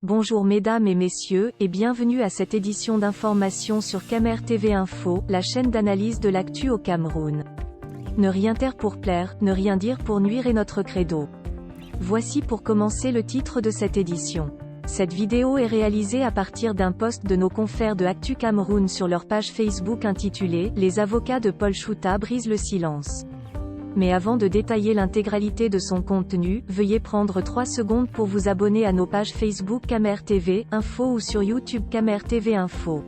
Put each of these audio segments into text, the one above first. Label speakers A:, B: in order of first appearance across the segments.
A: Bonjour mesdames et messieurs, et bienvenue à cette édition d'information sur Camer TV Info, la chaîne d'analyse de l'actu au Cameroun. Ne rien taire pour plaire, ne rien dire pour nuire est notre credo. Voici pour commencer le titre de cette édition. Cette vidéo est réalisée à partir d'un post de nos confrères de Actu Cameroun sur leur page Facebook intitulée « Les avocats de Paul Chouta brisent le silence ». Mais avant de détailler l'intégralité de son contenu, veuillez prendre 3 secondes pour vous abonner à nos pages Facebook Camer TV Info ou sur YouTube Camer TV Info.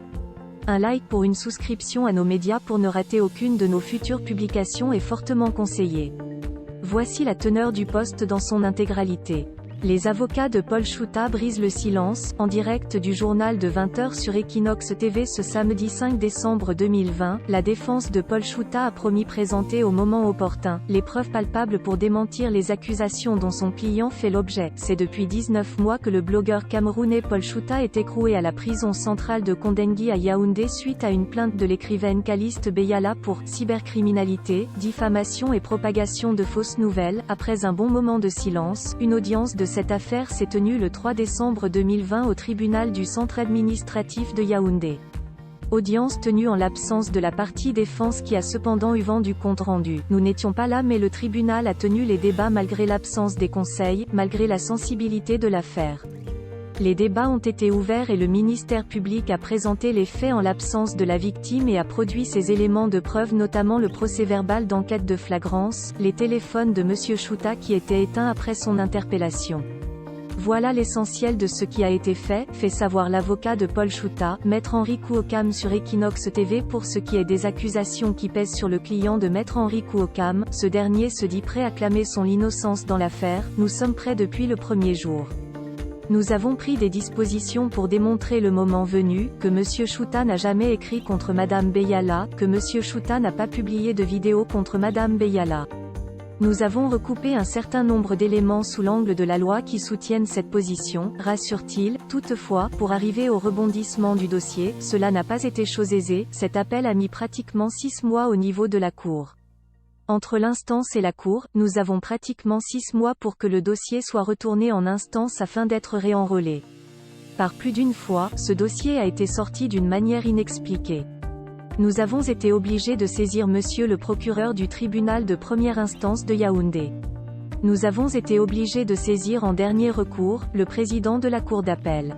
A: Un like pour une souscription à nos médias pour ne rater aucune de nos futures publications est fortement conseillé. Voici la teneur du post dans son intégralité. Les avocats de Paul Chouta brisent le silence, en direct du journal de 20h sur Equinox TV ce samedi 5 décembre 2020, la défense de Paul Chouta a promis présenter au moment opportun, les preuves palpables pour démentir les accusations dont son client fait l'objet. C'est depuis 19 mois que le blogueur camerounais Paul Chouta est écroué à la prison centrale de Kondengui à Yaoundé suite à une plainte de l'écrivaine Caliste Beyala pour cybercriminalité, diffamation et propagation de fausses nouvelles. Après un bon moment de silence, une audience de cette affaire s'est tenue le 3 décembre 2020 au tribunal du centre administratif de Yaoundé. Audience tenue en l'absence de la partie défense qui a cependant eu vent du compte rendu. Nous n'étions pas là mais le tribunal a tenu les débats malgré l'absence des conseils, malgré la sensibilité de l'affaire. Les débats ont été ouverts et le ministère public a présenté les faits en l'absence de la victime et a produit ses éléments de preuve, notamment le procès-verbal d'enquête de flagrance, les téléphones de Monsieur Chouta qui étaient éteints après son interpellation. Voilà l'essentiel de ce qui a été fait savoir l'avocat de Paul Chouta, Maître Henri Kouokam sur Equinox TV. Pour ce qui est des accusations qui pèsent sur le client de Maître Henri Kouokam, ce dernier se dit prêt à clamer son innocence dans l'affaire. Nous sommes prêts depuis le premier jour. Nous avons pris des dispositions pour démontrer le moment venu, que Monsieur Chouta n'a jamais écrit contre Madame Beyala, que Monsieur Chouta n'a pas publié de vidéo contre Madame Beyala. Nous avons recoupé un certain nombre d'éléments sous l'angle de la loi qui soutiennent cette position, rassure-t-il. Toutefois, pour arriver au rebondissement du dossier, cela n'a pas été chose aisée. Cet appel a mis pratiquement 6 mois au niveau de la Cour. Entre l'instance et la Cour, nous avons pratiquement 6 mois pour que le dossier soit retourné en instance afin d'être réenrôlé. Par plus d'une fois, ce dossier a été sorti d'une manière inexpliquée. Nous avons été obligés de saisir monsieur le procureur du tribunal de première instance de Yaoundé. Nous avons été obligés de saisir en dernier recours, le président de la Cour d'appel.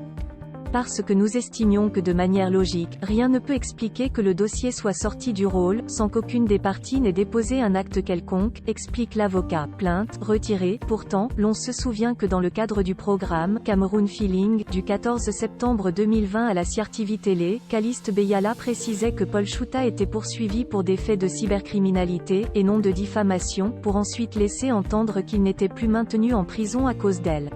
A: Parce que nous estimions que de manière logique, rien ne peut expliquer que le dossier soit sorti du rôle, sans qu'aucune des parties n'ait déposé un acte quelconque, explique l'avocat. Plainte, retirée. Pourtant, l'on se souvient que dans le cadre du programme, Cameroun Feeling, du 14 septembre 2020 à la CRTV Télé, Caliste Beyala précisait que Paul Chouta était poursuivi pour des faits de cybercriminalité, et non de diffamation, pour ensuite laisser entendre qu'il n'était plus maintenu en prison à cause d'elle.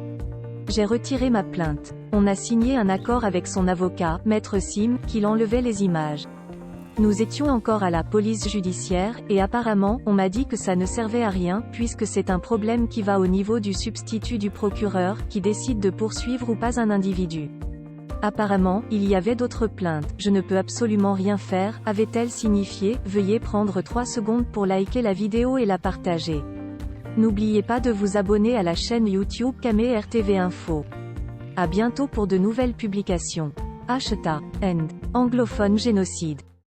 A: J'ai retiré ma plainte. On a signé un accord avec son avocat, Maître Sim, qu'il enlevait les images. Nous étions encore à la police judiciaire, et apparemment, on m'a dit que ça ne servait à rien, puisque c'est un problème qui va au niveau du substitut du procureur, qui décide de poursuivre ou pas un individu. Apparemment, il y avait d'autres plaintes. Je ne peux absolument rien faire, avait-elle signifié. Veuillez prendre 3 secondes pour liker la vidéo et la partager. N'oubliez pas de vous abonner à la chaîne YouTube Camer TV Info. À bientôt pour de nouvelles publications. #End. Anglophone génocide.